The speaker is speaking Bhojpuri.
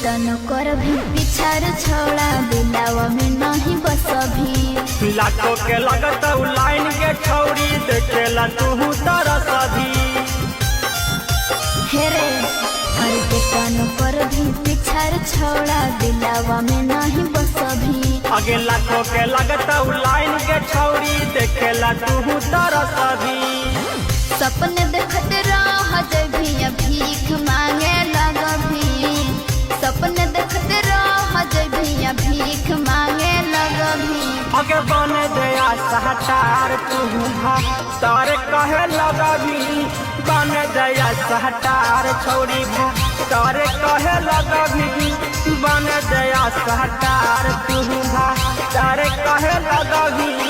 तन कर भी पिछार छोड़ा दिलावा में नहीं बस भी लाखों के लगत लाइन के छौरी देखेला तू तरस भी हेरे हर के तन कर भी पिछार छोड़ा दिलावा में नहीं बस भी आगे लाखों के लगत लाइन के छौरी देखेला तू तरस भी सपने देखते रह जभी भीख मांगे लग भी सपने देखते रह जभी भीख मांगे लग भी आगे बन दया सहटार तू तारे कहे लगा भी बन दया सहटार छौरी भा तारे कहे लगा भी बन दया सहटार तू भा तारे कहे लगा भी